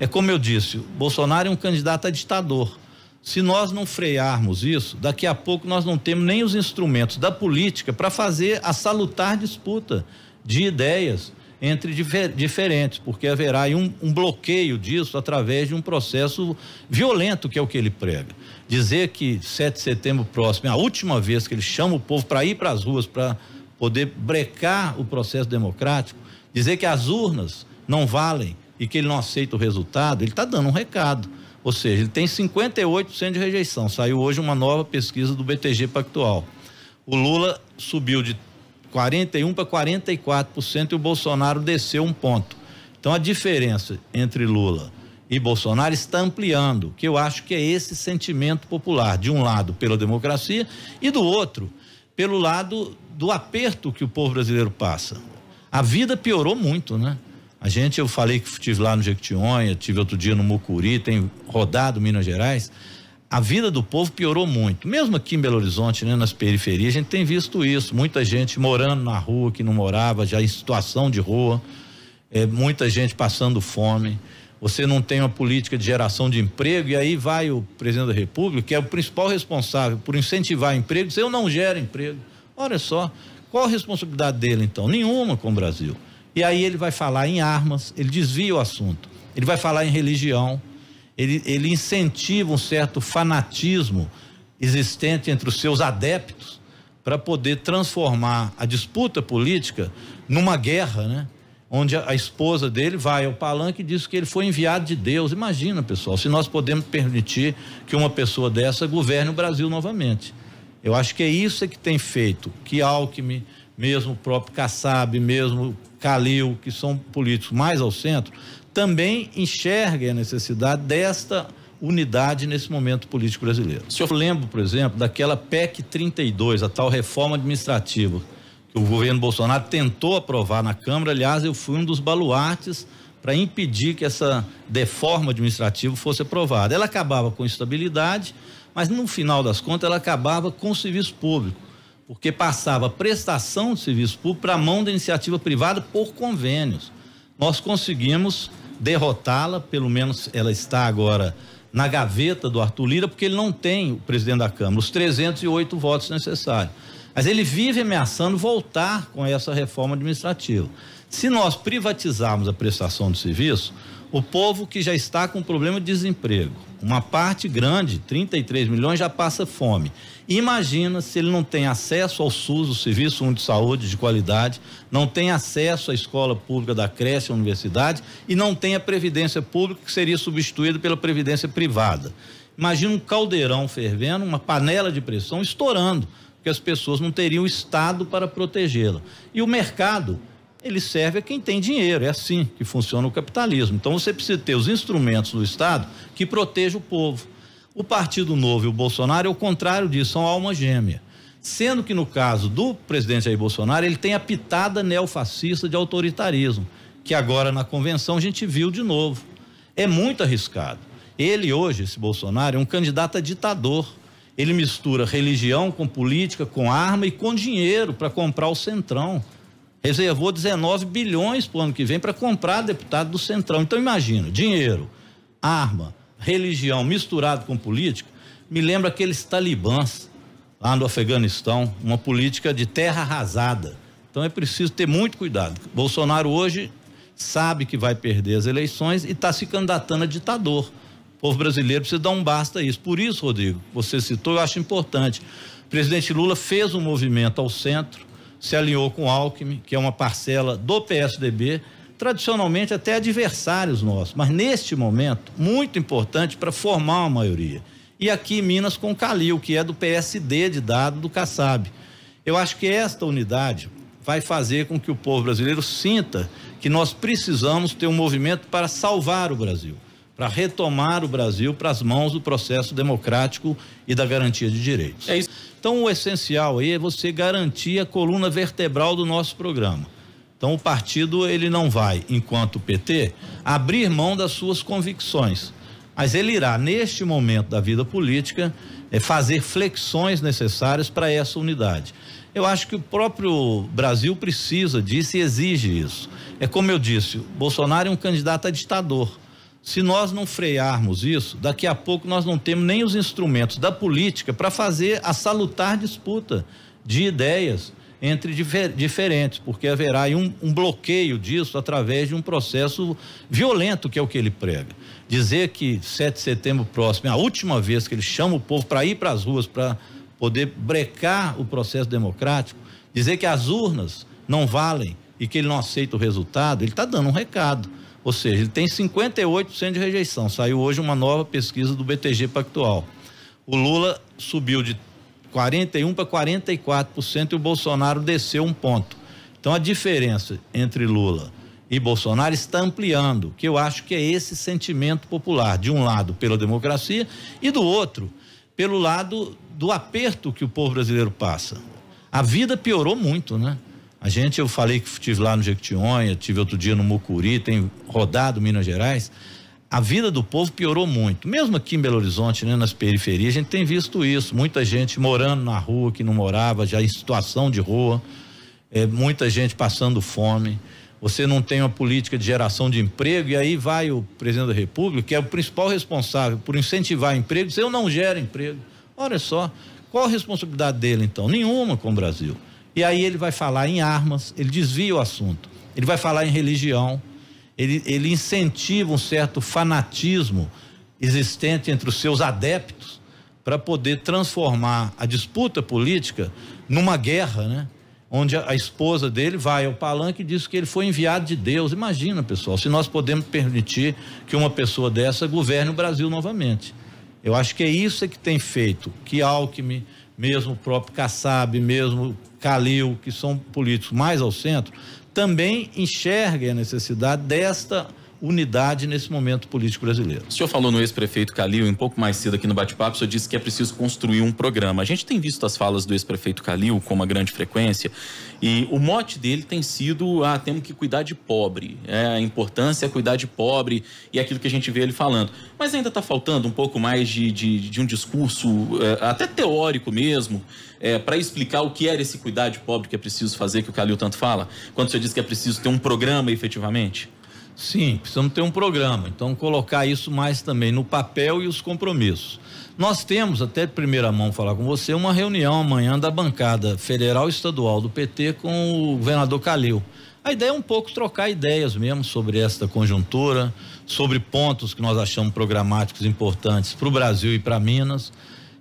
É como eu disse, o Bolsonaro é um candidato a ditador. Se nós não frearmos isso, daqui a pouco nós não temos nem os instrumentos da política para fazer a salutar disputa de ideias entre diferentes, porque haverá aí um bloqueio disso através de um processo violento, que é o que ele prega. Dizer que 7 de setembro próximo é a última vez que ele chama o povo para ir para as ruas para poder brecar o processo democrático, dizer que as urnas não valem e que ele não aceita o resultado, ele está dando um recado. Ou seja, ele tem 58% de rejeição. Saiu hoje uma nova pesquisa do BTG Pactual. O Lula subiu de 41% para 44% e o Bolsonaro desceu 1 ponto. Então a diferença entre Lula e Bolsonaro está ampliando, que eu acho que é esse sentimento popular, de um lado pela democracia e do outro pelo lado do aperto que o povo brasileiro passa. A vida piorou muito, né? Eu falei que estive lá no Jequitinhonha, estive outro dia no Mucuri, tenho rodado Minas Gerais. A vida do povo piorou muito, mesmo aqui em Belo Horizonte, né, nas periferias, a gente tem visto isso, muita gente morando na rua que não morava, já em situação de rua, muita gente passando fome. Você não tem uma política de geração de emprego e aí vai o presidente da República, que é o principal responsável por incentivar empregos, eu não gero emprego. Olha só, qual a responsabilidade dele então? Nenhuma com o Brasil. E aí ele vai falar em armas, ele desvia o assunto, ele vai falar em religião, ele incentiva um certo fanatismo existente entre os seus adeptos para poder transformar a disputa política numa guerra, né? Onde a esposa dele vai ao palanque e diz que ele foi enviado de Deus. Imagina, pessoal, se nós podemos permitir que uma pessoa dessa governe o Brasil novamente. Eu acho que é isso que tem feito que Alckmin, mesmo o próprio Kassab, mesmo Calil, que são políticos mais ao centro, também enxerguem a necessidade desta unidade nesse momento político brasileiro. Se eu lembro, por exemplo, daquela PEC 32, a tal reforma administrativa, que o governo Bolsonaro tentou aprovar na Câmara. Aliás, eu fui um dos baluartes para impedir que essa reforma administrativa fosse aprovada. Ela acabava com estabilidade, mas no final das contas ela acabava com o serviço público, porque passava a prestação de serviço público para a mão da iniciativa privada por convênios. Nós conseguimos derrotá-la, pelo menos ela está agora na gaveta do Arthur Lira, porque ele não tem, o presidente da Câmara, os 308 votos necessários. Mas ele vive ameaçando voltar com essa reforma administrativa. Se nós privatizarmos a prestação de serviço, o povo que já está com problema de desemprego, uma parte grande, 33 milhões, já passa fome. Imagina se ele não tem acesso ao SUS, o Serviço Único de Saúde de qualidade, não tem acesso à escola pública da creche, à universidade, e não tem a previdência pública, que seria substituída pela previdência privada. Imagina um caldeirão fervendo, uma panela de pressão estourando, porque as pessoas não teriam o Estado para protegê-la. E o mercado, ele serve a quem tem dinheiro, é assim que funciona o capitalismo. Então você precisa ter os instrumentos do Estado que protejam o povo. O Partido Novo e o Bolsonaro é o contrário disso, são alma gêmea. Sendo que no caso do presidente Jair Bolsonaro, ele tem a pitada neofascista de autoritarismo, que agora na convenção a gente viu de novo. É muito arriscado. Ele hoje, esse Bolsonaro, é um candidato a ditador. Ele mistura religião com política, com arma e com dinheiro para comprar o Centrão. Reservou 19 bilhões para o ano que vem para comprar deputado do Centrão. Então imagina, dinheiro, arma, religião misturado com política, me lembra aqueles talibãs lá no Afeganistão, uma política de terra arrasada. Então é preciso ter muito cuidado. Bolsonaro hoje sabe que vai perder as eleições e está se candidatando a ditador. O povo brasileiro precisa dar um basta a isso. Por isso, Rodrigo, você citou, eu acho importante. O presidente Lula fez um movimento ao centro, se alinhou com o Alckmin, que é uma parcela do PSDB, tradicionalmente até adversários nossos, mas neste momento, muito importante para formar uma maioria. E aqui em Minas com o Calil, que é do PSD de dado do Kassab. Eu acho que esta unidade vai fazer com que o povo brasileiro sinta que nós precisamos ter um movimento para salvar o Brasil, para retomar o Brasil para as mãos do processo democrático e da garantia de direitos. É isso. Então o essencial aí é você garantir a coluna vertebral do nosso programa. Então o partido, ele não vai, enquanto PT, abrir mão das suas convicções, mas ele irá, neste momento da vida política, fazer flexões necessárias para essa unidade. Eu acho que o próprio Brasil precisa disso e exige isso. É como eu disse, o Bolsonaro é um candidato a ditador. Se nós não frearmos isso, daqui a pouco nós não temos nem os instrumentos da política para fazer a salutar disputa de ideias entre diferentes, porque haverá aí um bloqueio disso através de um processo violento, que é o que ele prega. Dizer que 7 de setembro próximo é a última vez que ele chama o povo para ir para as ruas para poder brecar o processo democrático, dizer que as urnas não valem e que ele não aceita o resultado, ele está dando um recado. Ou seja, ele tem 58% de rejeição. Saiu hoje uma nova pesquisa do BTG Pactual. O Lula subiu de 41% para 44% e o Bolsonaro desceu 1 ponto. Então a diferença entre Lula e Bolsonaro está ampliando, que eu acho que é esse sentimento popular, de um lado pela democracia e do outro pelo lado do aperto que o povo brasileiro passa. A vida piorou muito, né? Eu falei que estive lá no Jequitinhonha, estive outro dia no Mucuri, tenho rodado Minas Gerais. A vida do povo piorou muito, mesmo aqui em Belo Horizonte, né, nas periferias, a gente tem visto isso, muita gente morando na rua que não morava, já em situação de rua, muita gente passando fome. Você não tem uma política de geração de emprego e aí vai o presidente da República, que é o principal responsável por incentivar empregos, eu não gero emprego. Olha só, qual a responsabilidade dele então? Nenhuma com o Brasil. E aí ele vai falar em armas, ele desvia o assunto, ele vai falar em religião, ele incentiva um certo fanatismo existente entre os seus adeptos para poder transformar a disputa política numa guerra, né? Onde a esposa dele vai ao palanque e diz que ele foi enviado de Deus. Imagina, pessoal, se nós podemos permitir que uma pessoa dessa governe o Brasil novamente. Eu acho que é isso que tem feito que Alckmin, mesmo o próprio Kassab, mesmo Calil, que são políticos mais ao centro, também enxerguem a necessidade desta unidade nesse momento político brasileiro. O senhor falou no ex-prefeito Calil, um pouco mais cedo aqui no bate-papo, o senhor disse que é preciso construir um programa. A gente tem visto as falas do ex-prefeito Calil com uma grande frequência e o mote dele tem sido, temos que cuidar de pobre, a importância é cuidar de pobre e aquilo que a gente vê ele falando. Mas ainda está faltando um pouco mais de um discurso, até teórico mesmo, para explicar o que era esse cuidar de pobre que é preciso fazer, que o Calil tanto fala, quando o senhor diz que é preciso ter um programa efetivamente? Sim, precisamos ter um programa, então colocar isso mais também no papel e os compromissos. Nós temos, até de primeira mão falar com você, uma reunião amanhã da bancada federal e estadual do PT com o governador Calil. A ideia é um pouco trocar ideias mesmo sobre esta conjuntura, sobre pontos que nós achamos programáticos importantes para o Brasil e para Minas.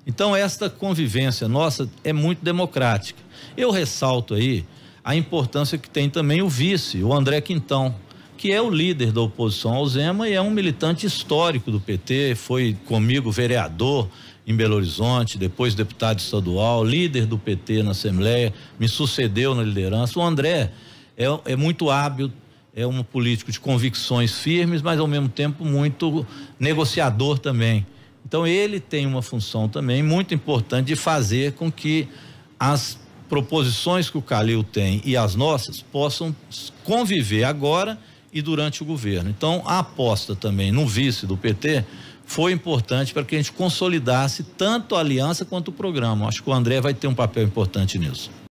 Então esta convivência nossa é muito democrática. Eu ressalto aí a importância que tem também o vice, o André Quintão, que é o líder da oposição ao Zema e é um militante histórico do PT, foi comigo vereador em Belo Horizonte, depois deputado estadual, líder do PT na Assembleia, me sucedeu na liderança. O André é muito hábil, é um político de convicções firmes, mas ao mesmo tempo muito negociador também. Então ele tem uma função também muito importante de fazer com que as proposições que o Calil tem e as nossas possam conviver agora e durante o governo. Então a aposta também no vice do PT foi importante para que a gente consolidasse tanto a aliança quanto o programa. Acho que o André vai ter um papel importante nisso.